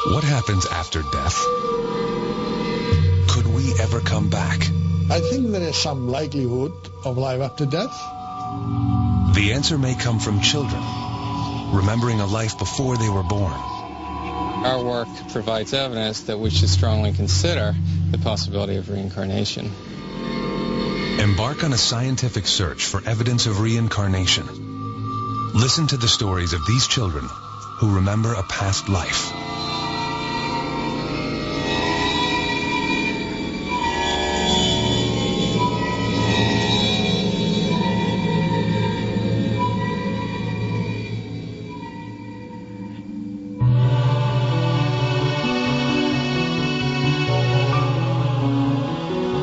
What happens after death? Could we ever come back? I think there is some likelihood of life after death. The answer may come from children, remembering a life before they were born. Our work provides evidence that we should strongly consider the possibility of reincarnation. Embark on a scientific search for evidence of reincarnation. Listen to the stories of these children who remember a past life.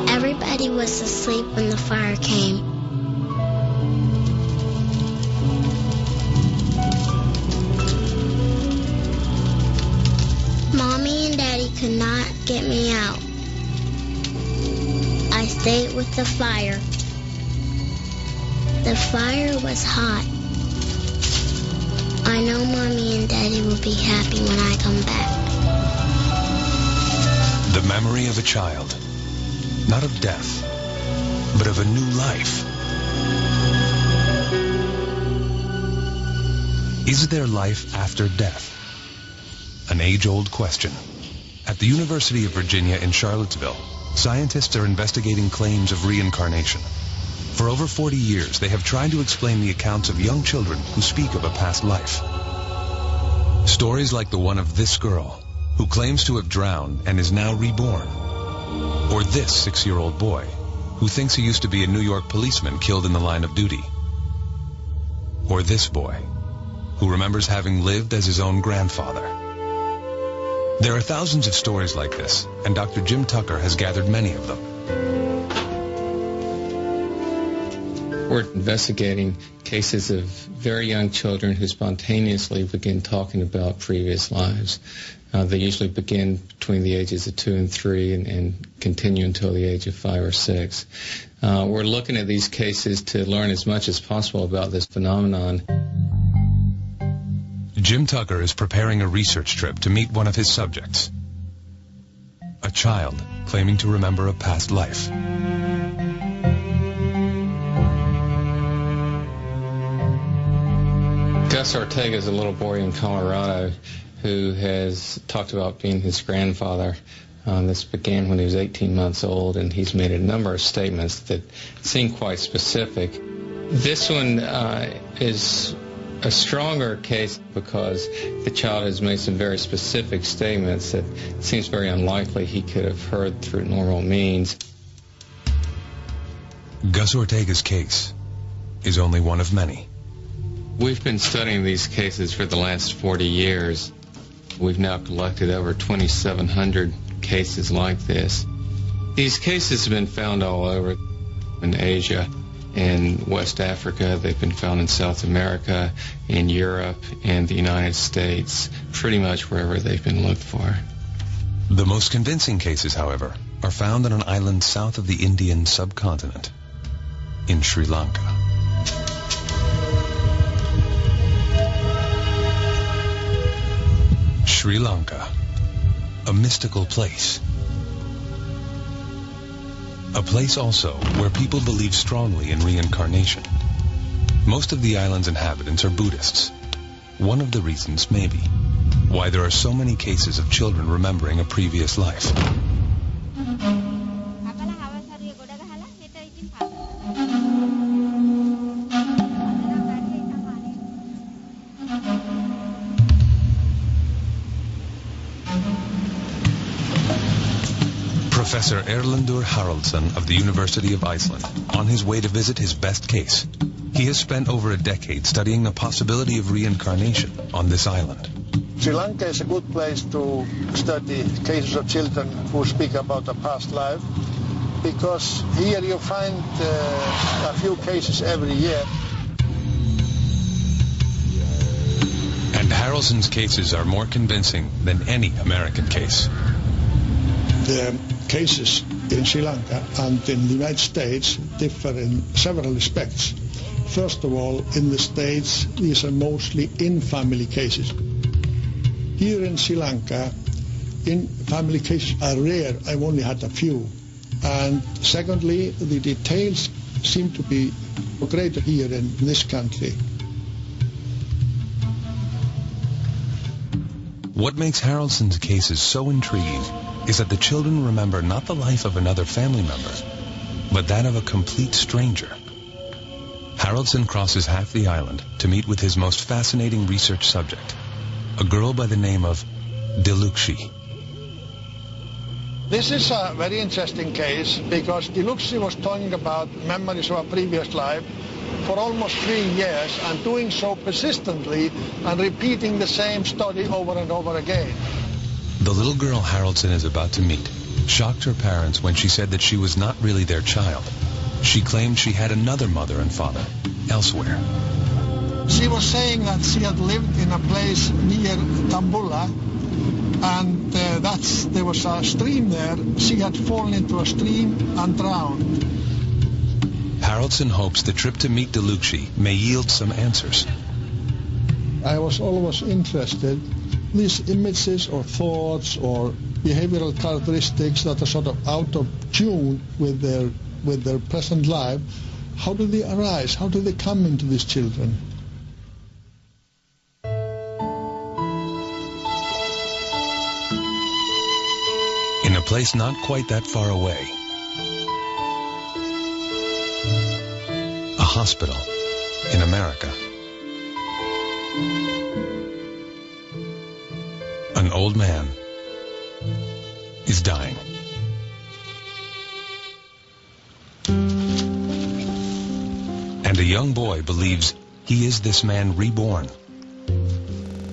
Everybody was asleep when the fire came. Mommy and Daddy could not get me out. I stayed with the fire. The fire was hot. I know Mommy and Daddy will be happy when I come back. The memory of a child. Not of death, but of a new life. Is there life after death? An age-old question. At the University of Virginia in Charlottesville, scientists are investigating claims of reincarnation. For over 40 years, they have tried to explain the accounts of young children who speak of a past life. Stories like the one of this girl, who claims to have drowned and is now reborn. Or this 6-year-old boy, who thinks he used to be a New York policeman killed in the line of duty. Or this boy, who remembers having lived as his own grandfather. There are thousands of stories like this, and Dr. Jim Tucker has gathered many of them. We're investigating cases of very young children who spontaneously begin talking about previous lives. They usually begin between the ages of 2 and 3 and continue until the age of 5 or 6. We're looking at these cases to learn as much as possible about this phenomenon. Jim Tucker is preparing a research trip to meet one of his subjects, a child claiming to remember a past life. Gus Ortega is a little boy in Colorado who has talked about being his grandfather. This began when he was 18 months old, and he's made a number of statements that seem quite specific. This one is a stronger case because the child has made some very specific statements that it seems very unlikely he could have heard through normal means. Gus Ortega's case is only one of many. We've been studying these cases for the last 40 years. We've now collected over 2,700 cases like this. These cases have been found all over in Asia, in West Africa. They've been found in South America, in Europe, and the United States, pretty much wherever they've been looked for. The most convincing cases, however, are found on an island south of the Indian subcontinent, in Sri Lanka. Sri Lanka, a mystical place. A place also where people believe strongly in reincarnation. Most of the island's inhabitants are Buddhists. One of the reasons may be why there are so many cases of children remembering a previous life. Professor Erlendur Haraldsson of the University of Iceland, on his way to visit his best case. He has spent over a decade studying the possibility of reincarnation on this island. Sri Lanka is a good place to study cases of children who speak about a past life, because here you find a few cases every year. And Haraldsson's cases are more convincing than any American case. The cases in Sri Lanka and in the United States differ in several respects. First of all, in the States, these are mostly in-family cases. Here in Sri Lanka, in-family cases are rare. I've only had a few. And secondly, the details seem to be greater here in this country. What makes Haraldson's cases so intriguing is that the children remember not the life of another family member, but that of a complete stranger. Haraldson crosses half the island to meet with his most fascinating research subject, a girl by the name of Diluxi. This is a very interesting case because Diluxi was talking about memories of a previous life for almost 3 years and doing so persistently and repeating the same story over and over again. The little girl Haraldson is about to meet shocked her parents when she said that she was not really their child. She claimed she had another mother and father elsewhere. She was saying that she had lived in a place near Tambula, and there was a stream there. She had fallen into a stream and drowned. Haraldson hopes the trip to meet Diluxi may yield some answers. I was always interested these images or thoughts or behavioral characteristics that are sort of out of tune with their present life. How do they arise? How do they come into these children? In a place not quite that far away, a hospital in America. An old man is dying. And a young boy believes he is this man reborn.